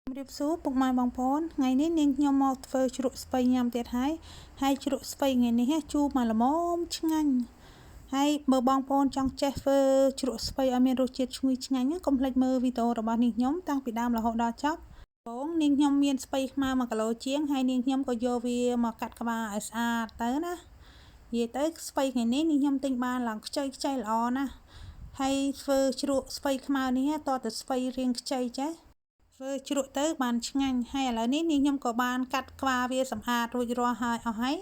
រៀបសួរពុកម៉ែបងប្អូនថ្ងៃនេះនាងខ្ញុំមកធ្វើជ្រក់ស្ពៃញ៉ាំទៀតហើយជ្រក់ស្ពៃថ្ងៃនេះជូរមកល្មមឆ្ងាញ់ហើយបើបងប្អូនចង់ចេះធ្វើជ្រក់ស្ពៃឲ្យមានរសជាតិឈ្ងុយឆ្ងាញ់កុំភ្លេចមើលវីដេអូរបស់នាងខ្ញុំតាំងពីដើមរហូតដល់ចប់បងនាងខ្ញុំមានស្ពៃខ្មៅ1គីឡូជាងហើយនាងខ្ញុំក៏យកវាមកកាត់ក្បាលឲ្យស្អាតទៅណានិយាយទៅស្ពៃថ្ងៃនេះនាងខ្ញុំទិញបានឡើងខ្ចីល្អណាស់ហើយធ្វើជ្រក់ស្ពៃខ្មៅនេះតើស្ពៃរាងខ្ចីចេះធ្វើជ្រក់ទៅបានឆ្ងាញ់ហើយឥឡូវនេះនាងខ្ញុំក៏បានកាត់ក្បាលវាសម្អាតរួចរាល់ហើយអស់ហើយ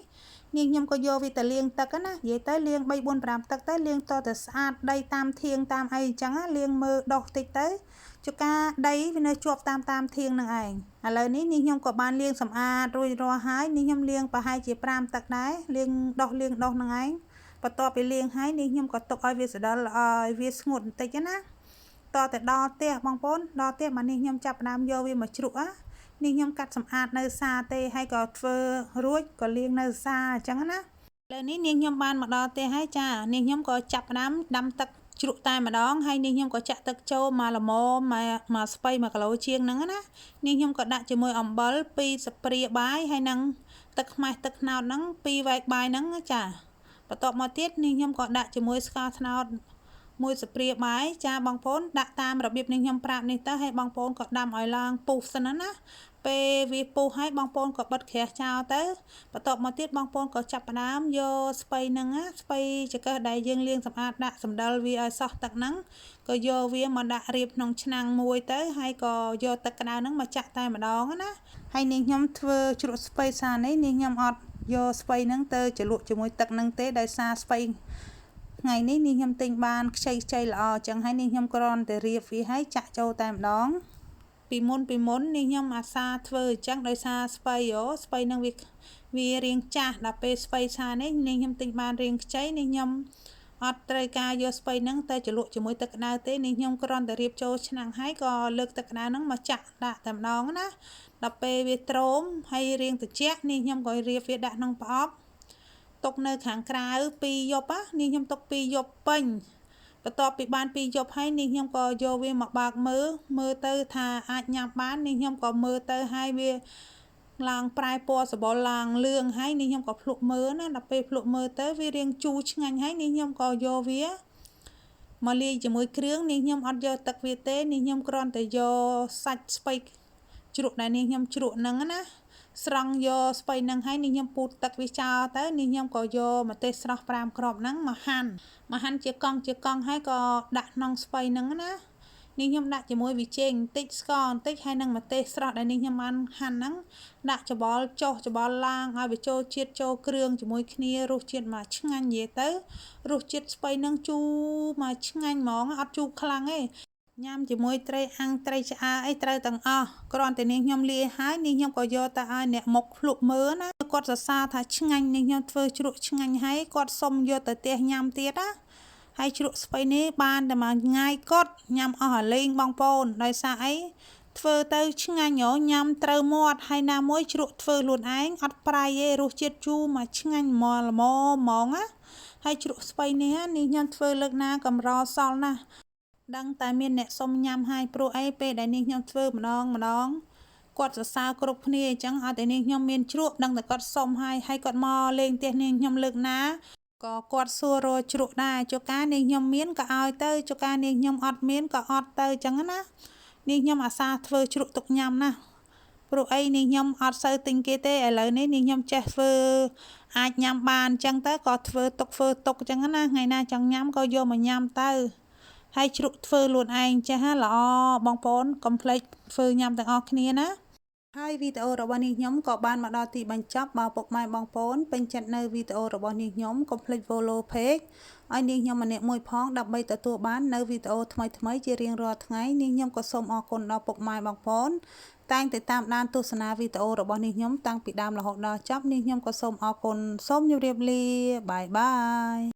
នាងខ្ញុំក៏យកវាទៅលាងទឹកណានិយាយទៅលាង3 4 5ទឹកទៅលាងតទៅស្អាតដីតាមធៀងតាមអីអញ្ចឹងលាងមើលដុសតិចទៅចុកាដីវានៅជាប់តាមធៀងនឹងឯងឥឡូវនេះនាងខ្ញុំក៏បានលាងសម្អាតរួចរាល់ហើយនាងខ្ញុំលាងប្រហែលជា5ទឹកដែរលាងដុសនឹងឯងបន្ទាប់ពីលាងហើយនាងខ្ញុំក៏ទុកឲ្យវាស្ដិលឲ្យវាស្ងួតបន្តិចណាតតែដល់ផ្ទះបងប្អូនដល់ផ្ទះមកនេះខ្ញុំចាប់ផ្ដើមយកវាមកជ្រក់នេះខ្ញុំកាត់សម្អាតនៅសាទេហើយក៏ធ្វើរួចក៏លាងនៅសាអញ្ចឹងណាឥឡូវនេះនាងខ្ញុំបានមកដល់ផ្ទះហើយចានាងខ្ញុំក៏ចាប់ផ្ដើមដាំទឹកជ្រក់តែម្ដងហើយនាងខ្ញុំក៏ចាក់ទឹកចូលមកល្មមមកស្ពៃ1គីឡូជាងហ្នឹងណានាងខ្ញុំក៏ដាក់ជាមួយអំបិល2ស្ព្រាបាយហើយនឹងទឹកខ្មេះទឹកត្នោតហ្នឹង2វែកបាយហ្នឹងចាបន្ទាប់មកទៀតនាងខ្ញុំក៏ដាក់ជាមួយស្ករត្នោត1ស្ព្រាបាយចាបងប្អូនដាក់តាមរបៀបនេះខ្ញុំប្រាប់នេះទៅហើយបងប្អូនក៏ដាំឲ្យឡើងពុះសិនណាពេលវាពុះហើយបងប្អូនក៏បិទក្រាស់ចោលទៅបន្ទាប់មកទៀតបងប្អូនក៏ចាប់ផ្ដើមយកស្ពៃហ្នឹងស្ពៃចង្កឹះដែលយើងលាងសម្អាតដាក់សម្ដិលវាឲ្យសោះទឹកហ្នឹងក៏យកវាមកដាក់រៀបក្នុងឆ្នាំងមួយទៅហើយក៏យកទឹកក្តៅហ្នឹងមកចាក់តែម្ដងណាហើយនាងខ្ញុំធ្វើជ្រក់ស្ពៃសារនេះនាងខ្ញុំអត់យកស្ពៃហ្នឹងទៅជ្រលក់ជាមួយទឹកហ្នឹងទេដោយសារស្ពៃថ្ងៃនេះនាងខ្ញុំទិញបានខ្ចីល្អអញ្ចឹងហើយនាងខ្ញុំគ្រាន់តែរៀបវាឲ្យចាក់ចូលតែម្ដងពីមុននាងខ្ញុំអាសាធ្វើអញ្ចឹងដោយសារស្ពៃនឹងវារាងចាស់ដល់ពេលស្ពៃសានេះនាងខ្ញុំទិញបានរាងខ្ចីនាងខ្ញុំអត់ត្រូវការយកស្ពៃហ្នឹងទៅជ្រលក់ជាមួយទឹកក្តៅទេនាងខ្ញុំគ្រាន់តែរៀបចូលឆ្នាំងហើយក៏លើកទឹកក្តៅហ្នឹងមកចាក់ដាក់តែម្ដងណាដល់ពេលវាទ្រាំហើយរាងត្រជាក់នាងខ្ញុំក៏រៀបវាដាក់ក្នុងប្រអប់ទុកនៅខាងក្រៅ2យប់នាងខ្ញុំទុក2យប់ពេញបន្ទាប់ពីបាន2យប់ហើយនាងខ្ញុំក៏យកវាមកបើកមើលទៅថាអាចញ៉ាំបាននាងខ្ញុំក៏មើលទៅហើយវាឡើងប្រែពណ៌សម្បុរឡើងលឿងហើយនាងខ្ញុំក៏ភ្លក់មើលណាដល់ពេលភ្លក់មើលទៅវារាងជូរឆ្ងាញ់ហើយនាងខ្ញុំក៏យកវាមកលាយជាមួយគ្រឿងនាងខ្ញុំអត់យកទឹកវាទេនាងខ្ញុំគ្រាន់តែយកសាច់ស្ពៃជ្រក់ដែលនាងខ្ញុំជ្រក់ហ្នឹងណាស្រង់យកស្ពៃនឹងហើយនាងខ្ញុំពូតទឹកវាចោលទៅនាងខ្ញុំក៏យកម្ទេសស្រស់5គ្រាប់ហ្នឹងមកហាន់ជាកង់ហើយក៏ដាក់ក្នុងស្ពៃហ្នឹងណានាងខ្ញុំដាក់ជាមួយវីចេងបន្តិចស្ករបន្តិចហើយនឹងម្ទេសស្រស់ដែលនាងខ្ញុំបានហាន់ហ្នឹងដាក់ច្បល់ចុះច្បល់ឡើងឲ្យវាចូលជាតិចូលគ្រឿងជាមួយគ្នារសជាតិមកឆ្ងាញ់និយាយទៅរសជាតិស្ពៃហ្នឹងជូរមកឆ្ងាញ់ហ្មងអត់ជូរខ្លាំងទេញ៉ាំជាមួយត្រីអាំងត្រីឆ្អើរអីត្រូវទាំងអស់គ្រាន់តែនាងខ្ញុំលាយហើយនាងខ្ញុំក៏យកទៅឲ្យអ្នកមុខភ្លក់មើលណាគាត់សរសើរថាឆ្ងាញ់នាងខ្ញុំធ្វើជ្រក់ឆ្ងាញ់ហើយគាត់សុំយកទៅផ្ទះញ៉ាំទៀតណាហើយជ្រក់ស្ពៃនេះបានតែមួយថ្ងៃគាត់ញ៉ាំអស់អាលេងបងប្អូនដោយសារអីធ្វើទៅឆ្ងាញ់ញ៉ាំត្រូវមាត់ហើយណាមួយជ្រក់ធ្វើខ្លួនឯងអត់ប្រៃទេរសជាតិជូរមកឆ្ងាញ់មកល្មមហ្មងណាហើយជ្រក់ស្ពៃនេះនាងខ្ញុំធ្វើលើកណាកម្រសល់ណាស់ដឹងតែមានអ្នកសុំញ៉ាំហើយព្រោះអីពេលដែលនាងខ្ញុំធ្វើម្ដងគាត់សរសើរគ្រប់គ្នាអញ្ចឹងឲ្យតែនាងខ្ញុំមានជ្រក់ដឹងតែគាត់សុំហើយគាត់មកលេងផ្ទះនាងខ្ញុំលើកណាក៏គាត់សួររកជ្រក់ដែរចុកានាងខ្ញុំមានក៏ឲ្យទៅចុកានាងខ្ញុំអត់មានក៏អត់ទៅអញ្ចឹងណានាងខ្ញុំអាសាធ្វើជ្រក់ទុកញ៉ាំណាព្រោះអីនាងខ្ញុំអត់សូវទិញគេទេឥឡូវនេះនាងខ្ញុំចេះធ្វើអាចញ៉ាំបានអញ្ចឹងទៅក៏ធ្វើទុកអញ្ចឹងណាថ្ងៃណាចង់ញ៉ាំក៏យកមកញ៉ាំទៅហើយជ្រក់ធ្វើខ្លួនឯងចេះល្អបងប្អូនកុំភ្លេចធ្វើញ៉ាំទាំងអស់គ្នាណាហើយវីដេអូរបស់នាងខ្ញុំក៏បានមកដល់ទីបញ្ចប់បើពុកម៉ែបងប្អូនពេញចិត្តនៅវីដេអូរបស់នាងខ្ញុំកុំភ្លេច follow page ឲ្យនាងខ្ញុំម្នាក់មួយផងដើម្បីទទួលបាននៅវីដេអូថ្មីជារៀងរាល់ថ្ងៃនាងខ្ញុំក៏សូមអរគុណដល់ពុកម៉ែបងប្អូនតែងតែតាមដានទស្សនាវីដេអូរបស់នាងខ្ញុំតាំងពីដើមរហូតដល់ចប់នាងខ្ញុំក៏សូមអរគុណសូមជម្រាបលាបាយ